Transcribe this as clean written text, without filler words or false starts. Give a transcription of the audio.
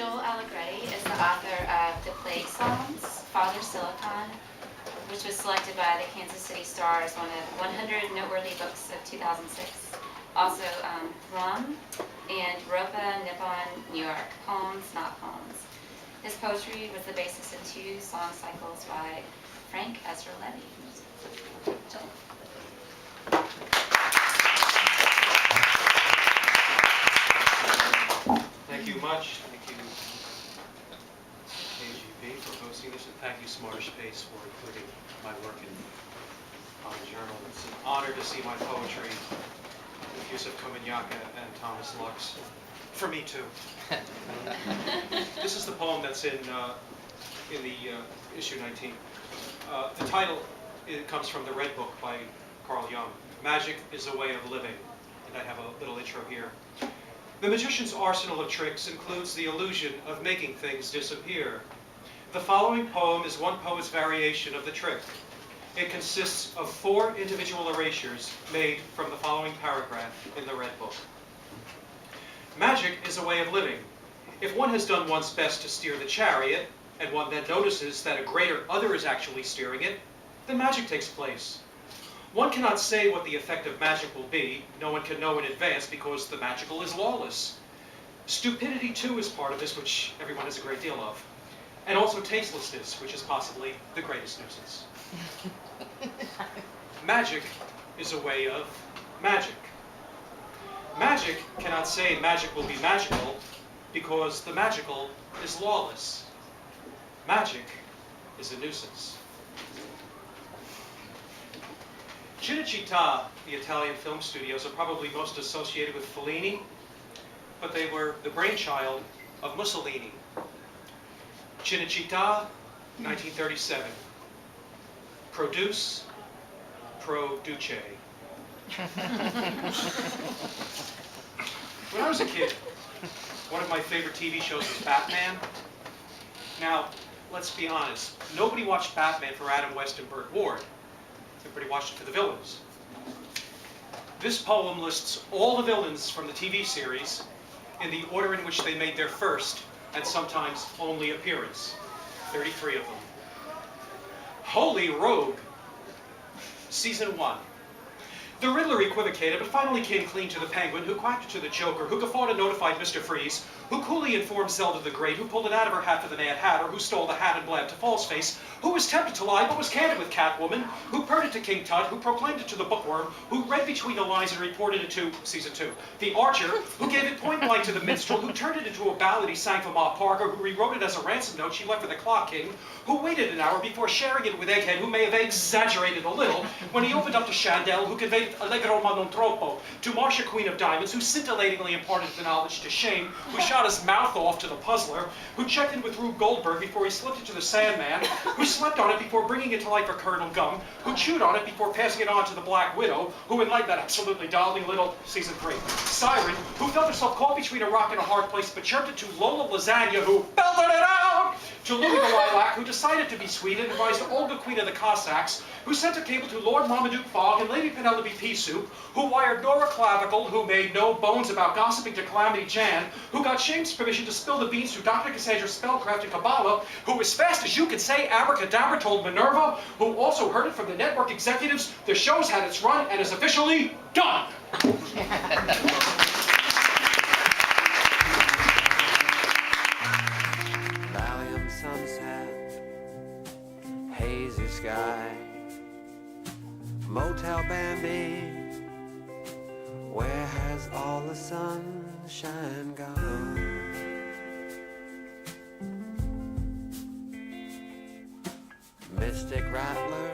Joel Allegretti is the author of the Plague Songs, Father Silicon, which was selected by the Kansas City Star as one of 100 noteworthy books of 2006. Also, Rum and Ropa Nippon, New York, Poems, Not Poems. His poetry was the basis of 2 song cycles by Frank Ezra Levy. Joel. Thank you much. Thank you, KGB, for hosting this, and thank you, Smartish for including my work in the journal. It's an honor to see my poetry with Yusuf Komunyakaa and Thomas Lux. For me, too. This is the poem that's in the issue 19. The title, it comes from the Red Book by Carl Jung. Magic is a way of living. And I have a little intro here. The magician's arsenal of tricks includes the illusion of making things disappear. The following poem is one poet's variation of the trick. It consists of 4 individual erasures made from the following paragraph in the Red Book. Magic is a way of living. If one has done one's best to steer the chariot, and one then notices that a greater other is actually steering it, then magic takes place. One cannot say what the effect of magic will be. No one can know in advance because the magical is lawless. Stupidity, too, is part of this, which everyone has a great deal of. And also tastelessness, which is possibly the greatest nuisance. Magic is a way of magic. Magic cannot say magic will be magical because the magical is lawless. Magic is a nuisance. Cinecittà, the Italian film studios, are probably most associated with Fellini, but they were the brainchild of Mussolini. Cinecittà, 1937. Produce, pro duce. When I was a kid, one of my favorite TV shows was Batman. Now, let's be honest, nobody watched Batman for Adam West and Burt Ward. Everybody watched it for the villains. This poem lists all the villains from the TV series in the order in which they made their first, and sometimes only, appearance. 33 of them. Holy Rogue, Season 1. The Riddler equivocated, but finally came clean to the Penguin, who quacked it to the Joker, who guffawed and notified Mr. Freeze, who coolly informed Zelda the Great, who pulled it out of her hat for the Mad Hatter, who stole the hat and blabbed to Falseface, who was tempted to lie but was candid with Catwoman, who purred it to King Tut, who proclaimed it to the Bookworm, who read between the lines and reported it to Season 2. The Archer, who gave it point blank to the Minstrel, who turned it into a ballad he sang for Ma Parker, who rewrote it as a ransom note she left for the Clock King, who waited an hour before sharing it with Egghead, who may have exaggerated a little, when he opened up to Chandel, who conveyed Allegro ma non troppo, to Marcia, Queen of Diamonds, who scintillatingly imparted the knowledge to Shane, who shot his mouth off to the Puzzler, who checked in with Rube Goldberg before he slipped it to the Sandman, who slept on it before bringing it to life for Colonel Gum, who chewed on it before passing it on to the Black Widow, who enlightened that absolutely darling little Season 3. Siren, who felt herself caught between a rock and a hard place, but chirped it to Lola Lasagna, who belted it out, to Louis the Lilac, who decided to be sweet and advised Olga, Queen of the Cossacks, who sent a cable to Lord Marmaduke Fogg and Lady Penelope Pea Soup, who wired Nora Clavicle, who made no bones about gossiping to Calamity Jan, who got Shane's permission to spill the beans to Dr. Cassandra's spellcraft and Kabbalah, who, as fast as you can say abracadabra, told Minerva, who also heard it from the network executives, the show's had its run and is officially done. Valium sunset, hazy sky, Motel Bambi, where has all the sunshine gone? Mystic Rattler,